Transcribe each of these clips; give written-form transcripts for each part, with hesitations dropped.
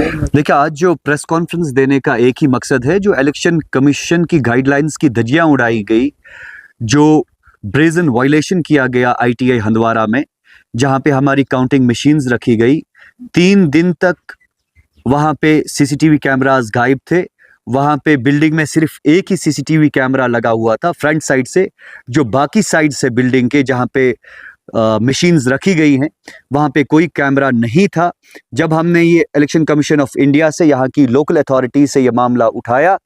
देखिए, आज जो प्रेस कॉन्फ्रेंस देने का एक ही मकसद है, जो इलेक्शन कमीशन की गाइडलाइंस की धज्जियां उड़ाई गई, जो ब्रेजन वायलेशन किया गया आईटीआई हंदवारा में, जहां पे हमारी काउंटिंग मशीन्स रखी गई। 3 दिन तक वहां पे सीसीटीवी कैमरास गायब थे। वहां पे बिल्डिंग में सिर्फ एक ही सीसीटीवी कैमरा लगा हुआ था फ्रंट साइड से, जो बाकी साइड से बिल्डिंग के जहां पे मशीन्स रखी गई हैं वहां पे कोई कैमरा नहीं था। जब हमने ये इलेक्शन कमीशन ऑफ इंडिया से, यहाँ की लोकल अथॉरिटी से ये मामला उठाया,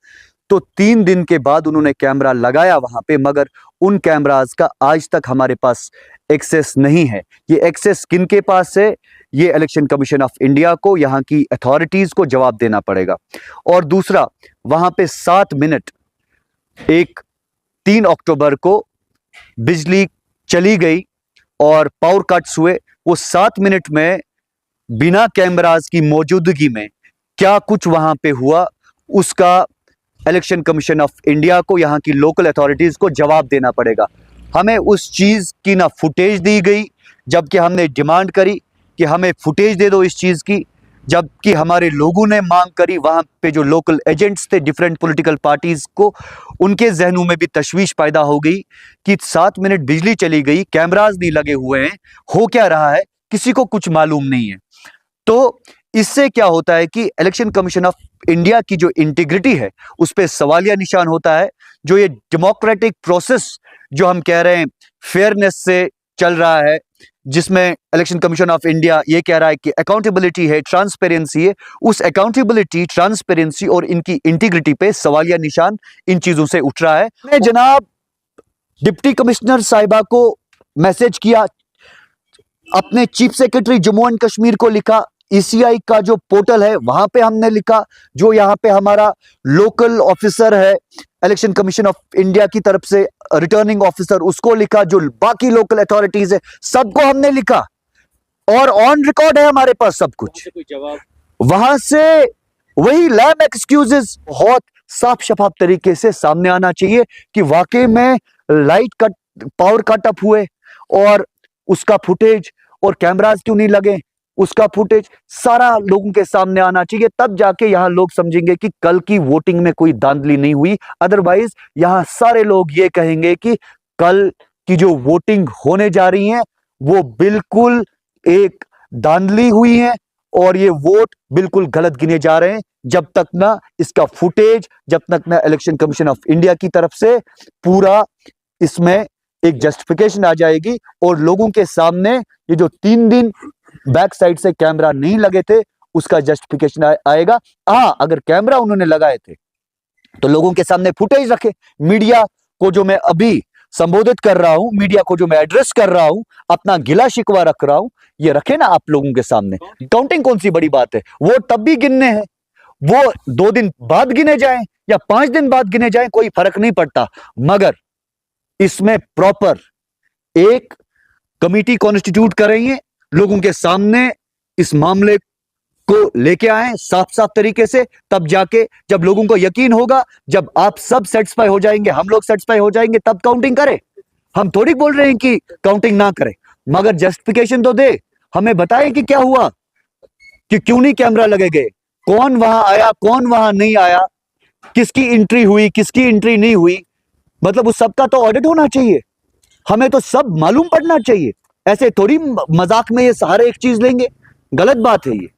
तो 3 दिन के बाद उन्होंने कैमरा लगाया वहां पे, मगर उन कैमरास का आज तक हमारे पास एक्सेस नहीं है। ये एक्सेस किन के पास है, ये इलेक्शन कमीशन ऑफ इंडिया को, यहाँ की अथॉरिटीज को जवाब देना पड़ेगा। और दूसरा, वहां पे 7 मिनट एक 3 अक्टूबर को बिजली चली गई और पावर कट्स हुए। वो 7 मिनट में बिना कैमरास की मौजूदगी में क्या कुछ वहां पे हुआ, उसका इलेक्शन कमीशन ऑफ इंडिया को, यहाँ की लोकल अथॉरिटीज को जवाब देना पड़ेगा। हमें उस चीज की ना फुटेज दी गई, जबकि हमने डिमांड करी कि हमें फुटेज दे दो इस चीज की, जबकि हमारे लोगों ने मांग करी। वहां पे जो लोकल एजेंट्स थे डिफरेंट पॉलिटिकल पार्टीज को, उनके जहनों में भी तशवीश पैदा हो गई कि 7 मिनट बिजली चली गई, कैमरास नहीं लगे हुए हैं, हो क्या रहा है किसी को कुछ मालूम नहीं है। तो इससे क्या होता है कि इलेक्शन कमीशन ऑफ इंडिया की जो इंटीग्रिटी है उस पर सवालिया निशान होता है। जो ये डेमोक्रेटिक प्रोसेस जो हम कह रहे हैं फेयरनेस से चल रहा है, जिसमें इलेक्शन कमीशन ऑफ इंडिया ये कह रहा है कि अकाउंटेबिलिटी है, ट्रांसपेरेंसी है, उस अकाउंटेबिलिटी, ट्रांसपेरेंसी और इनकी इंटीग्रिटी पे सवालिया निशान इन चीजों से उठ रहा है। मैं जनाब डिप्टी कमिश्नर साहिबा को मैसेज किया, अपने chief secretary Jammu and Kashmir को लिखा, ईसीआई का जो पोर्टल है वहां पे हमने लिखा, जो यहाँ पे हमारा लोकल ऑफिसर है इलेक्शन कमीशन ऑफ इंडिया की तरफ से, रिटर्निंग ऑफिसर, उसको लिखा, जो बाकी लोकल अथॉरिटीज है सबको हमने लिखा, और ऑन रिकॉर्ड है हमारे पास सब कुछ। कोई जवाब वहां से वही लैम एक्सक्यूजेस बहुत साफ शफाफ तरीके से सामने आना चाहिए कि वाकई में light cut, power cut up हुए और उसका फुटेज, और कैमरास क्यों नहीं लगे उसका फुटेज सारा लोगों के सामने आना चाहिए। तब जाके यहां लोग समझेंगे कि कल की वोटिंग में कोई धांधली नहीं हुई। अदरवाइज यहां सारे लोग ये कहेंगे कि कल की जो वोटिंग होने जा रही है वो बिल्कुल एक धांधली हुई है और ये वोट बिल्कुल गलत गिने जा रहे हैं। जब तक ना इसका फुटेज, जब तक ना इलेक्शन कमीशन ऑफ इंडिया की तरफ से पूरा इसमें एक जस्टिफिकेशन आ जाएगी और लोगों के सामने ये जो 3 दिन बैक साइड से कैमरा नहीं लगे थे उसका जस्टिफिकेशन आएगा। हाँ, अगर कैमरा उन्होंने लगाए थे तो लोगों के सामने फुटेज रखे। मीडिया को जो मैं अभी संबोधित कर रहा हूं, मीडिया को जो मैं एड्रेस कर रहा हूं, अपना गिला शिकवा रख रहा हूं, ये रखे ना आप लोगों के सामने। काउंटिंग कौन सी बड़ी बात है, वो तब भी गिनने हैं, वो 2 दिन बाद गिने जाएं या 5 दिन बाद गिने जाएं, कोई फर्क नहीं पड़ता, मगर इसमें प्रॉपर एक कमिटी कॉन्स्टिट्यूट करेंगे, लोगों के सामने इस मामले को लेके आए साफ साफ तरीके से, तब जाके जब लोगों को यकीन होगा, जब आप सब सेटिस्फाई हो जाएंगे, हम लोग सेटिस्फाई हो जाएंगे, तब काउंटिंग करें। हम थोड़ी बोल रहे हैं कि काउंटिंग ना करें, मगर जस्टिफिकेशन तो दे, हमें बताए कि क्या हुआ, कि क्यों नहीं कैमरा लगे गए, कौन वहां आया, कौन वहां नहीं आया, किसकी एंट्री हुई, किसकी एंट्री नहीं हुई, मतलब उस सबका तो ऑडिट होना चाहिए। हमें तो सब मालूम पड़ना चाहिए। ऐसे थोड़ी मजाक में ये सहारे एक चीज लेंगे, गलत बात है ये।